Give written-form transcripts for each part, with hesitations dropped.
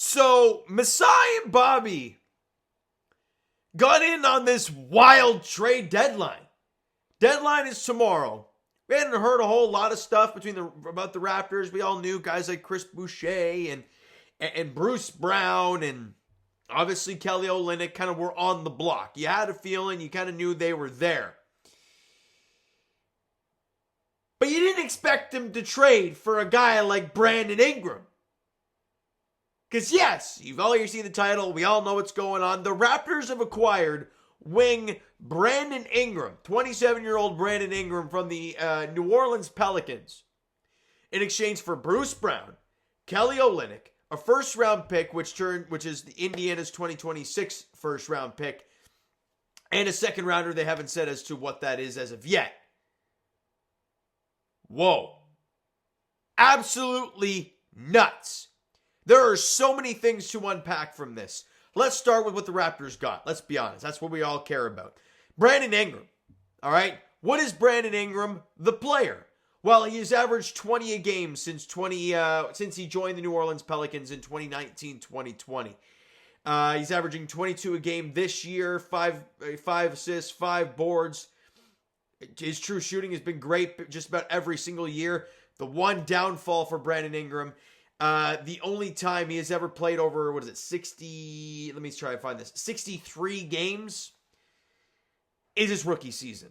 So, Masai and Bobby got in on this wild trade deadline. Deadline is tomorrow. We hadn't heard a whole lot of stuff about the Raptors. We all knew guys like Chris Boucher and Bruce Brown and obviously Kelly Olynyk kind of were on the block. You had a feeling, you kind of knew they were there. But you didn't expect them to trade for a guy like Brandon Ingram. Because yes, you've all seen the title. We all know what's going on. The Raptors have acquired wing Brandon Ingram, 27-year-old Brandon Ingram from the New Orleans Pelicans, in exchange for Bruce Brown, Kelly Olynyk, a first-round pick, which is the Indiana's 2026 first-round pick, and a second-rounder. They haven't said as to what that is as of yet. Whoa. Absolutely nuts. There are so many things to unpack from this. Let's start with what the Raptors got. Let's be honest. That's what we all care about. Brandon Ingram. All right. What is Brandon Ingram, the player? Well, he has averaged 20 a game since he joined the New Orleans Pelicans in 2019-2020. He's averaging 22 a game this year, five assists, 5 boards. His true shooting has been great just about every single year. The one downfall for Brandon Ingram, the only time he has ever played over, 60, let me try to find this, 63 games is his rookie season.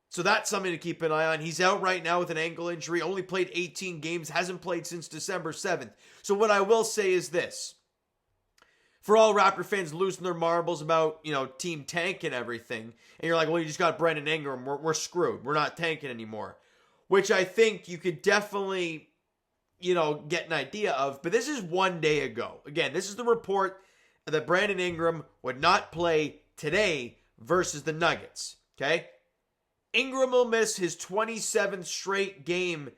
So that's something to keep an eye on. He's out right now with an ankle injury, only played 18 games, hasn't played since December 7th. So what I will say is this. For all Raptor fans losing their marbles about, team tank and everything, and you're like, well, you just got Brandon Ingram, we're screwed. We're not tanking anymore. Which I think you could definitely, get an idea of. But this is one day ago. Again, this is the report that Brandon Ingram would not play today versus the Nuggets. Okay? Ingram will miss his 27th straight game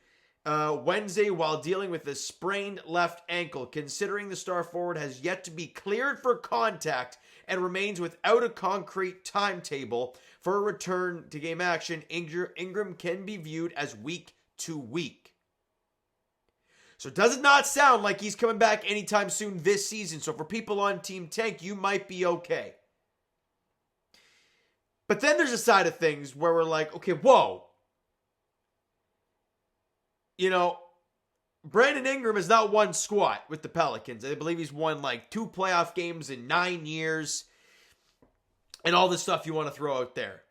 Wednesday while dealing with a sprained left ankle, considering the star forward has yet to be cleared for contact and remains without a concrete timetable for a return to game action. Ingram can be viewed as week to week. So it does not sound like he's coming back anytime soon this season. So for people on Team Tank, you might be okay. But then there's a side of things where we're like, okay, whoa. Brandon Ingram has not won squat with the Pelicans. I believe he's won 2 playoff games in 9 years. And all this stuff you want to throw out there.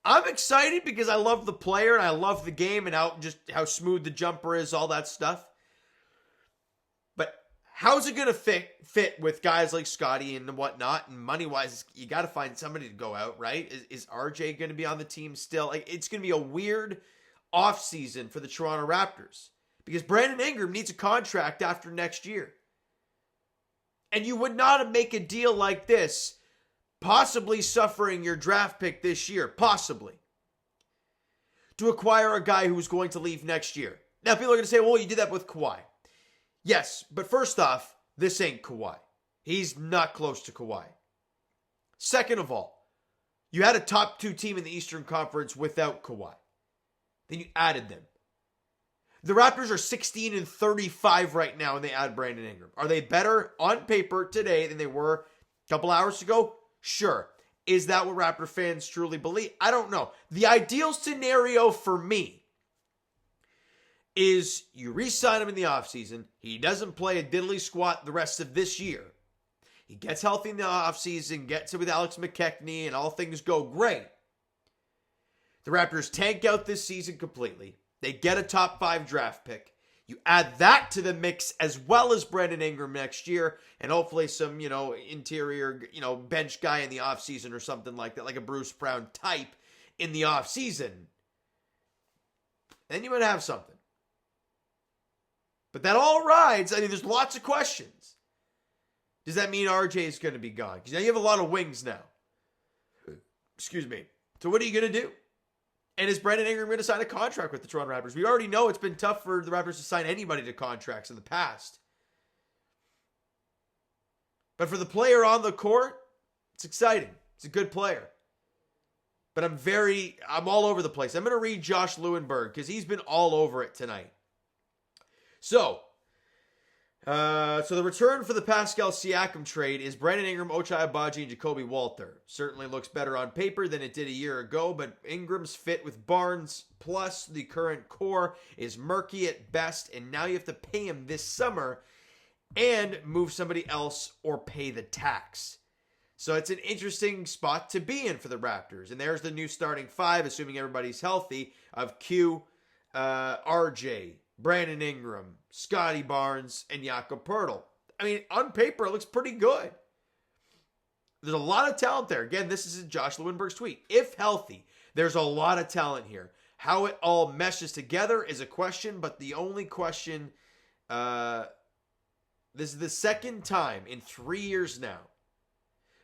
I'm excited because I love the player and I love the game and how smooth the jumper is, all that stuff. But how's it going to fit with guys like Scotty and whatnot? And money-wise, you got to find somebody to go out, right? Is RJ going to be on the team still? It's going to be a weird offseason for the Toronto Raptors because Brandon Ingram needs a contract after next year. And you would not make a deal like this, possibly suffering your draft pick this year, possibly, to acquire a guy who's going to leave next year. Now, people are going to say, well, you did that with Kawhi. Yes, but first off, this ain't Kawhi. He's not close to Kawhi. Second of all, you had a top 2 team in the Eastern Conference without Kawhi. Then you added them. The Raptors are 16-35 right now, and they add Brandon Ingram. Are they better on paper today than they were a couple hours ago? Sure. Is that what Raptor fans truly believe? I don't know. The ideal scenario for me is you re-sign him in the offseason. He doesn't play a diddly squat the rest of this year. He gets healthy in the offseason, gets it with Alex McKechnie, and all things go great. The Raptors tank out this season completely. They get a top 5 draft pick. You add that to the mix as well as Brandon Ingram next year and hopefully some, interior, bench guy in the offseason or something like that, like a Bruce Brown type in the offseason. Then you would have something. But that all rides. There's lots of questions. Does that mean RJ is going to be gone? Because now you have a lot of wings now. Excuse me. So what are you going to do? And is Brandon Ingram going to sign a contract with the Toronto Raptors? We already know it's been tough for the Raptors to sign anybody to contracts in the past. But for the player on the court, it's exciting. It's a good player. But I'm all over the place. I'm going to read Josh Lewenberg because he's been all over it tonight. So, So the return for the Pascal Siakam trade is Brandon Ingram, Ochai Agbaji, and Jacoby Walter. Certainly looks better on paper than it did a year ago, but Ingram's fit with Barnes plus the current core is murky at best, and now you have to pay him this summer and move somebody else or pay the tax. So it's an interesting spot to be in for the Raptors. And there's the new starting five, assuming everybody's healthy, of Q, RJ, Brandon Ingram, Scotty Barnes, and Jakob Poeltl. I mean, on paper, it looks pretty good. There's a lot of talent there. Again, this is Josh Lewinberg's tweet. If healthy, there's a lot of talent here. How it all meshes together is a question, but the only question, this is the second time in 3 years now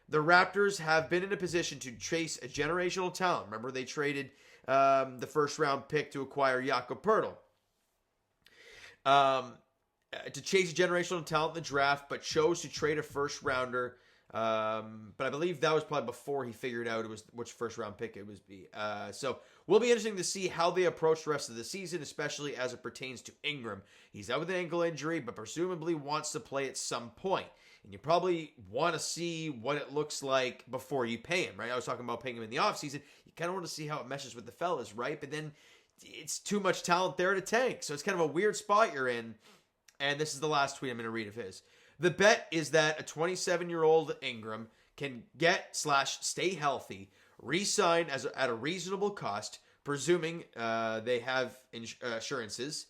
the Raptors have been in a position to chase a generational talent. Remember, they traded the first-round pick to acquire Jakob Poeltl. To chase a generational talent in the draft, but chose to trade a first-rounder. But I believe that was probably before he figured out which first-round pick it was be. So will be interesting to see how they approach the rest of the season, especially as it pertains to Ingram. He's out with an ankle injury, but presumably wants to play at some point. And you probably want to see what it looks like before you pay him, right? I was talking about paying him in the offseason. You kind of want to see how it meshes with the fellas, right? But then it's too much talent there to tank. So it's kind of a weird spot you're in. And this is the last tweet I'm going to read of his. The bet is that a 27-year-old Ingram can get/stay healthy, re-sign at a reasonable cost, presuming they have insurances,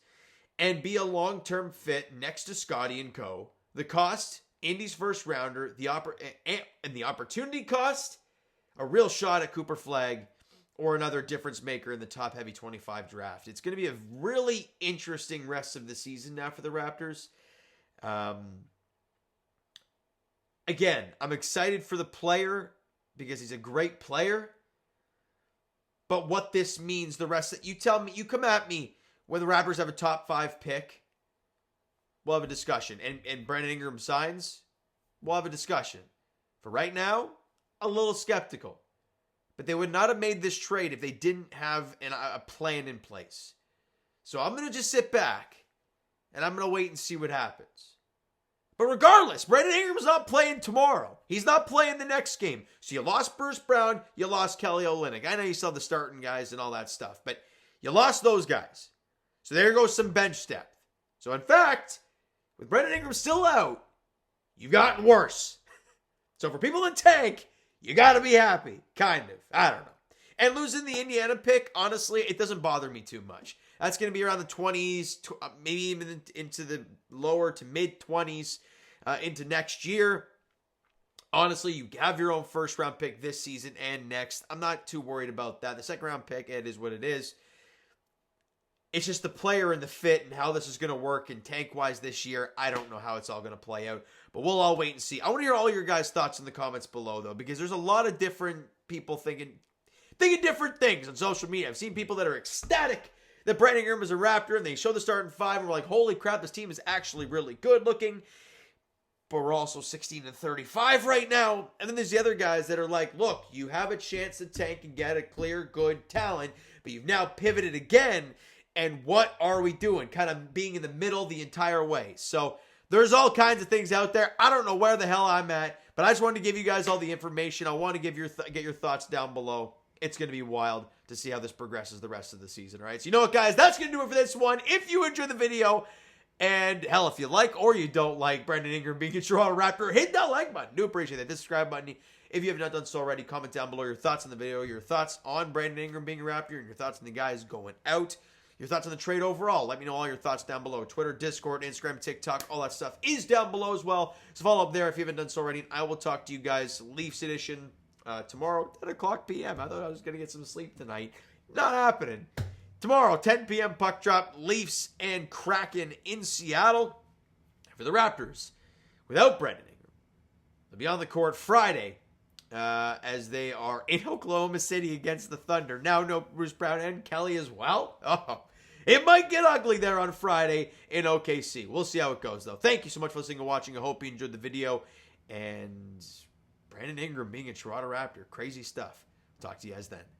and be a long-term fit next to Scotty and co. The cost, Indy's first rounder, and the opportunity cost, a real shot at Cooper Flagg or another difference maker in the top heavy 25 draft. It's going to be a really interesting rest of the season now for the Raptors. Again, I'm excited for the player because he's a great player. But what this means, the rest that you tell me, you come at me when the Raptors have a top 5 pick, we'll have a discussion. And Brandon Ingram signs, we'll have a discussion. For right now, a little skeptical. But they would not have made this trade if they didn't have a plan in place. So I'm going to just sit back and I'm going to wait and see what happens. But regardless, Brandon Ingram's not playing tomorrow. He's not playing the next game. So you lost Bruce Brown, you lost Kelly Olynyk. I know you still have the starting guys and all that stuff, but you lost those guys. So there goes some bench depth. So in fact, with Brandon Ingram still out, you've gotten worse. So for people in tank, you got to be happy. Kind of. I don't know. And losing the Indiana pick, honestly, it doesn't bother me too much. That's going to be around the 20s, maybe even into the lower to mid-20s into next year. Honestly, you have your own first-round pick this season and next. I'm not too worried about that. The second-round pick, it is what it is. It's just the player and the fit and how this is going to work and tank-wise this year. I don't know how it's all going to play out, but we'll all wait and see. I want to hear all your guys' thoughts in the comments below, though, because there's a lot of different people thinking different things on social media. I've seen people that are ecstatic that Brandon Ingram is a Raptor, and they show the starting 5, and we're like, holy crap, this team is actually really good looking. But we're also 16-35 right now. And then there's the other guys that are like, look, you have a chance to tank and get a clear, good talent, but you've now pivoted again. And what are we doing? Kind of being in the middle the entire way. So there's all kinds of things out there. I don't know where the hell I'm at, but I just wanted to give you guys all the information. I want to get your thoughts down below. It's going to be wild to see how this progresses the rest of the season, all right? So you know what, guys? That's going to do it for this one. If you enjoyed the video, and hell, if you like or you don't like Brandon Ingram being a Toronto Raptor, hit that like button. Do appreciate that. The subscribe button. If you have not done so already, comment down below your thoughts on the video, your thoughts on Brandon Ingram being a Raptor, and your thoughts on the guys going out. Your thoughts on the trade overall. Let me know all your thoughts down below. Twitter, Discord, Instagram, TikTok, all that stuff is down below as well. So follow up there if you haven't done so already. And I will talk to you guys Leafs edition tomorrow, 10 o'clock p.m. I thought I was going to get some sleep tonight. Not happening. Tomorrow, 10 p.m. puck drop. Leafs and Kraken in Seattle. For the Raptors, without Brandon Ingram, they'll be on the court Friday as they are in Oklahoma City against the Thunder. Now no Bruce Brown and Kelly as well. Oh, it might get ugly there on Friday in OKC. We'll see how it goes, though. Thank you so much for listening and watching. I hope you enjoyed the video. And Brandon Ingram being a Toronto Raptor. Crazy stuff. Talk to you guys then.